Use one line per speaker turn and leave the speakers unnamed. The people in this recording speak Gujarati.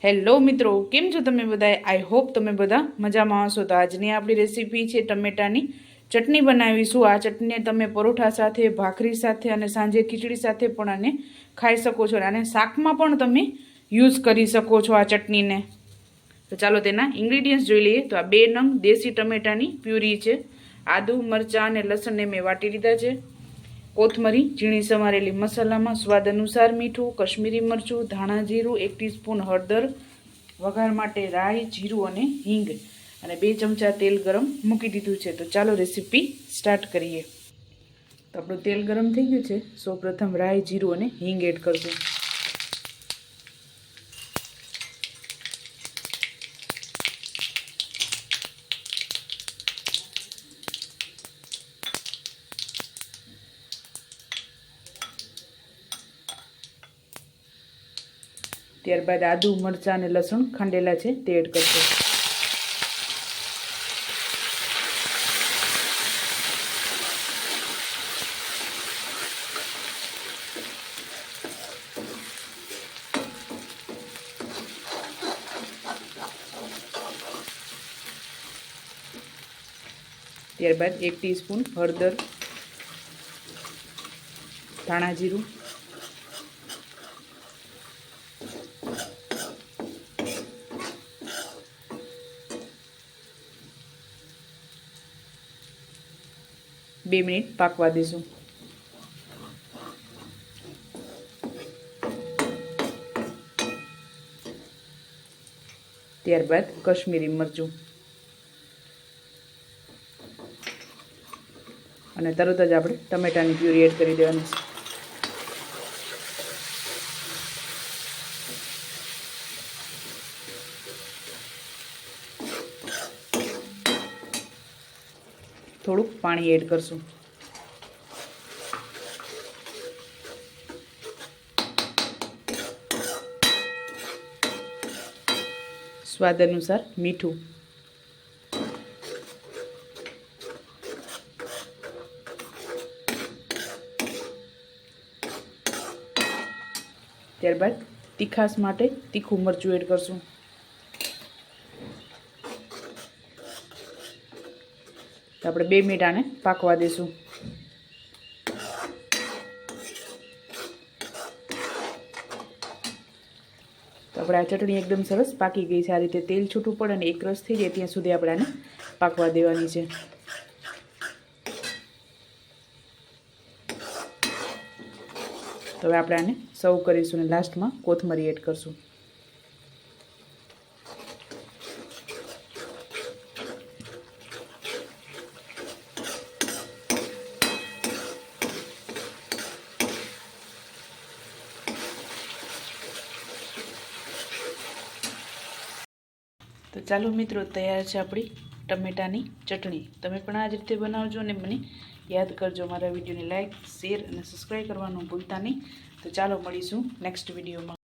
હેલો મિત્રો, કેમ છો તમે બધા? આઈ હોપ તમે બધા મજામાં હશો. તો આજની આપણી રેસીપી છે ટમેટાની ચટણી બનાવીશું. આ ચટણીને તમે પરોઠા સાથે, ભાખરી સાથે અને સાંજે ખીચડી સાથે પણ આને ખાઈ શકો છો. અને શાકમાં પણ તમે યુઝ કરી શકો છો આ ચટણીને. તો ચાલો તેના ઇન્ગ્રીડિયન્ટ્સ જોઈ લઈએ. તો આ 2 નંગ દેશી ટમેટાની પ્યુરી છે. આદુ, મરચાં અને લસણને મેં વાટી લીધા છે. કોથમરી, ઝીણી સમારેલી મસાલામાં, સ્વાદ અનુસાર મીઠું, કશ્મીરી મરચું, ધાણા જીરું, 1 ટીસ્પૂન હળદર, વઘાર માટે રાઈ, જીરું અને હિંગ અને 2 ચમચા તેલ ગરમ મૂકી દીધું છે. તો ચાલો રેસીપી સ્ટાર્ટ કરીએ. તો આપણું તેલ ગરમ થઈ ગયું છે. સૌપ્રથમ રાઈ, જીરું અને હિંગ એડ કરશું. ત્યારબાદ આદુ, મરચાં અને લસણ ખાંડેલા છે તે એડ કરશું. ત્યારબાદ 1 ટીસ્પૂન હળદર, ધાણા જીરું, બે મિનિટ પાકવા દઈશું. ત્યારબાદ કશ્મીરી મરચું અને તરત જ આપણે ટમેટાની પ્યુરી એડ કરી દેવાની છે. થોડુંક પાણી એડ કરશું. સ્વાદ અનુસાર મીઠું. ત્યારબાદ તીખાશ માટે તીખું મરચું એડ કરશું. તો આપણે 2 મિનિટ આને પાકવા દઈશું. તો આપણે આ ચટણી એકદમ સરસ પાકી ગઈ છે. આ રીતે તેલ છૂટું પડે અને એક રસ થઈ જાય ત્યાં સુધી આપણે આને પાકવા દેવાની છે. તો હવે આપણે આને સર્વ કરીશું અને લાસ્ટમાં કોથમરી એડ કરશું. તો ચાલો મિત્રો, તૈયાર છે આપણી ટમેટાની ચટણી. તમે પણ આ જ રીતે બનાવજો અને મને યાદ કરજો. મારા વિડીયોને લાઇક, શેર અને સબસ્ક્રાઈબ કરવાનું ભૂલતા નહીં. તો ચાલો મળીશું નેક્સ્ટ વિડીયોમાં.